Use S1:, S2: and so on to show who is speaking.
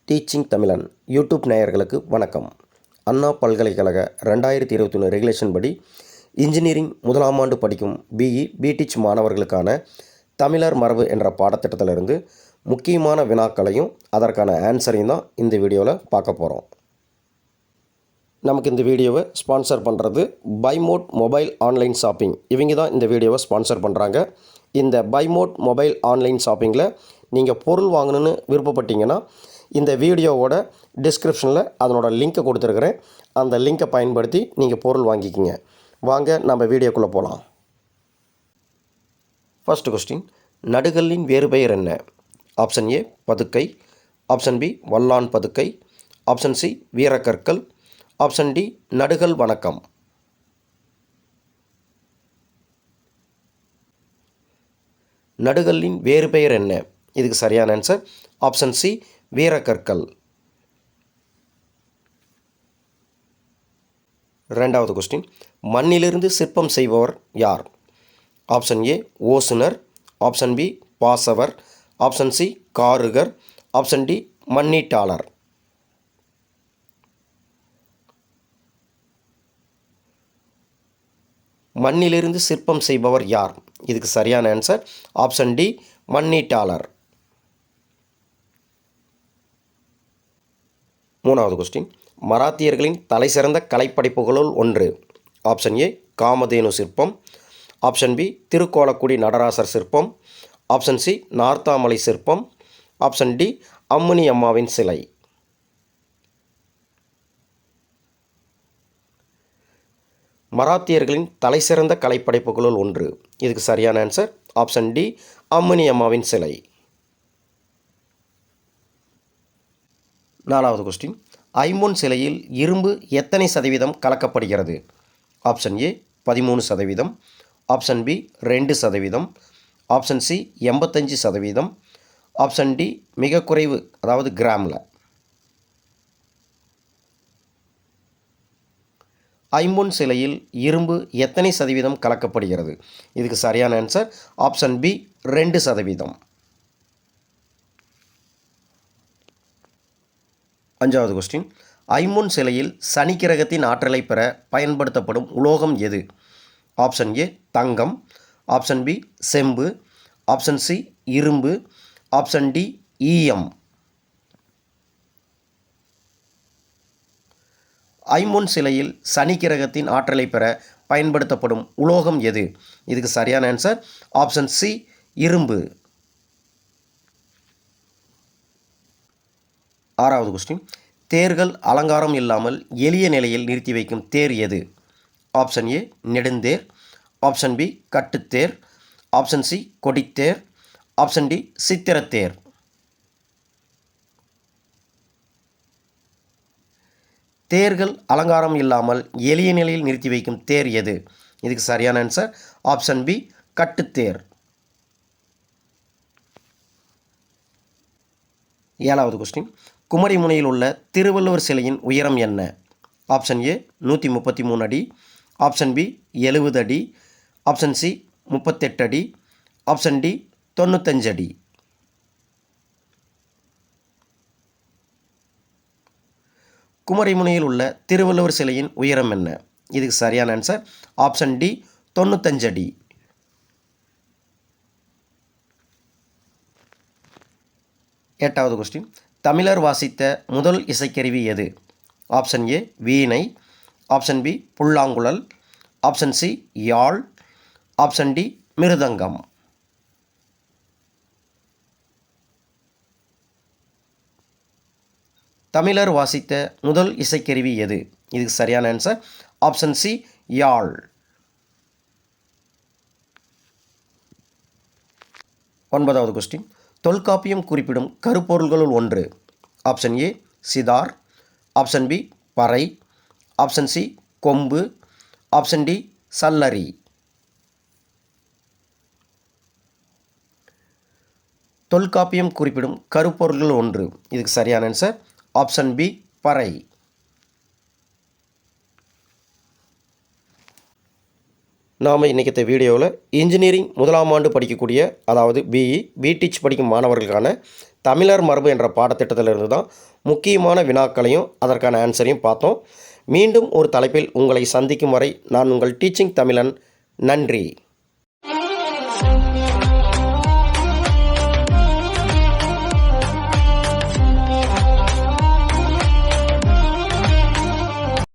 S1: Teaching தமிழன் YouTube நேயர்களுக்கு வணக்கம். அண்ணா பல்கலைக்கழக 2021 ரெகுலேஷன் படி இன்ஜினியரிங் முதலாம் ஆண்டு படிக்கும் பிடெச் மாணவர்களுக்கான தமிழர் மரபு என்ற பாடத்திட்டத்திலிருந்து முக்கியமான வினாக்களையும் அதற்கான ஆன்சரையும் தான் இந்த வீடியோவில் பார்க்க போகிறோம். நமக்கு இந்த வீடியோவை ஸ்பான்சர் பண்ணுறது பைமோட் மொபைல் ஆன்லைன் ஷாப்பிங். இவங்க தான் இந்த வீடியோவை ஸ்பான்சர் பண்ணுறாங்க. இந்த பைமோட் மொபைல் ஆன்லைன் ஷாப்பிங்கில் நீங்கள் பொருள் வாங்கணுன்னு விருப்பப்பட்டீங்கன்னா இந்த வீடியோவோட டிஸ்கிரிப்ஷனில் அதனோட லிங்க்கை கொடுத்துருக்குறேன். அந்த லிங்க்கை பயன்படுத்தி நீங்கள் பொருள் வாங்கிக்கிங்க. வாங்க நம்ம வீடியோக்குள்ளே போகலாம். ஃபர்ஸ்ட் கொஸ்டின், நடுகல்லின் வேறு பெயர் என்ன? ஆப்ஷன் ஏ பதுக்கை, ஆப்ஷன் பி வல்லான் பதுக்கை, ஆப்ஷன் சி வீரக்கற்கள், ஆப்ஷன் டி நடுகல் வணக்கம். நடுகல்லின் வேறு பெயர் என்ன? இதுக்கு சரியான ஆன்சர் ஆப்ஷன் சி வீரக்கற்கள். ரெண்டாவது கொஸ்டின், மண்ணிலிருந்து சிற்பம் செய்பவர் யார்? ஆப்ஷன் ஏ ஓசுனர், ஆப்ஷன் பி பாசவர், ஆப்ஷன் சி காருகர், ஆப்ஷன் டி மண்ணீட்டாளர். மண்ணிலிருந்து சிற்பம் செய்பவர் யார்? இதுக்கு சரியான ஆன்சர் ஆப்ஷன் டி மண்ணீட்டாளர். மூணாவது கொஸ்டின், மராத்தியர்களின் தலைசிறந்த கலைப்படைப்புகளுள் ஒன்று. ஆப்ஷன் ஏ காமதேனு சிற்பம், ஆப்ஷன் பி திருக்கோலக்குடி நடராசர் சிற்பம், ஆப்ஷன் சி நார்த்தாமலை சிற்பம், ஆப்ஷன் டி அம்முனி அம்மாவின் சிலை. மராத்தியர்களின் தலைசிறந்த கலைப்படைப்புகளுள் ஒன்று. இதுக்கு சரியான ஆன்சர் ஆப்ஷன் டி அம்முனி அம்மாவின் சிலை. நாலாவது கொஸ்டின், ஐம்பொன் சிலையில் இரும்பு எத்தனை சதவீதம் கலக்கப்படுகிறது? Option A 13%, option B 2%, option C 85%, option D மிக குறைவு, அதாவது கிராமில். ஐம்பொன் சிலையில் இரும்பு எத்தனை சதவீதம் கலக்கப்படுகிறது? இதுக்கு சரியான ஆன்சர் ஆப்ஷன் பி 2%. அஞ்சாவது கொஸ்டின், ஐம்பொன் சிலையில் சனி கிரகத்தின் ஆற்றலை பெற பயன்படுத்தப்படும் உலோகம் எது? ஆப்ஷன் ஏ தங்கம், ஆப்ஷன் பி செம்பு, ஆப்ஷன் சி இரும்பு, ஆப்ஷன் டி ஈயம். ஐம்பொன் சிலையில் சனி கிரகத்தின் ஆற்றலை பெற பயன்படுத்தப்படும் உலோகம் எது? இதுக்கு சரியான ஆன்சர் ஆப்ஷன் சி இரும்பு. ஆறாவது கொஸ்டின், தேர்கள் அலங்காரம் இல்லாமல் எளிய நிலையில் நிறுத்தி வைக்கும் தேர் எது? ஆப்ஷன் ஏ நெடுந்தேர், ஆப்ஷன் பி கட்டுத்தேர், ஆப்ஷன் சி கொடித்தேர், ஆப்ஷன் டி சித்திரத்தேர். தேர்கள் அலங்காரம் இல்லாமல் எளிய நிலையில் நிறுத்தி வைக்கும் தேர் எது? இதுக்கு சரியான ஆன்சர் ஆப்ஷன் பி கட்டுத்தேர். ஏழாவது கொஸ்டின், குமரிமுனையில் உள்ள திருவள்ளுவர் சிலையின் உயரம் என்ன? ஆப்ஷன் ஏ 133 அடி, ஆப்ஷன் பி 70 அடி, ஆப்ஷன் சி 38 அடி, ஆப்ஷன் டி 95 அடி. குமரிமுனையில் உள்ள திருவள்ளுவர் சிலையின் உயரம் என்ன? இதுக்கு சரியான ஆன்சர் ஆப்ஷன் டி 95 அடி. எட்டாவது கொஸ்டின், தமிழர் வாசித்த முதல் இசைக்கருவி எது? ஆப்ஷன் ஏ வீணை, ஆப்ஷன் பி புல்லாங்குழல், ஆப்ஷன் சி யாழ், ஆப்ஷன் டி மிருதங்கம். தமிழர் வாசித்த முதல் இசைக்கருவி எது? இதுக்கு சரியான ஆன்சர் ஆப்ஷன் சி யாழ். ஒன்பதாவது கொஸ்டின், தொல்காப்பியம் குறிப்பிடும் கருப்பொருள்களுள் ஒன்று. Option A sitar, option B பறை, ஆப்ஷன் சி கொம்பு, ஆப்ஷன் டி சல்லரி. தொல்காப்பியம் குறிப்பிடும் கருப்பொருள்கள் ஒன்று. இதுக்கு சரியான ஆன்சர் ஆப்ஷன் பி பறை. நாம் இன்றைக்கி வீடியோவில் இன்ஜினியரிங் முதலாம் ஆண்டு படிக்கக்கூடிய, அதாவது பிடெச் படிக்கும் மாணவர்களுக்கான தமிழர் மரபு என்ற பாடத்திட்டத்திலிருந்து தான் முக்கியமான வினாக்களையும் அதற்கான ஆன்சரையும் பார்த்தோம். மீண்டும் ஒரு தலைப்பில் உங்களை சந்திக்கும் வரை நான் உங்கள் டீச்சிங் தமிழன். நன்றி.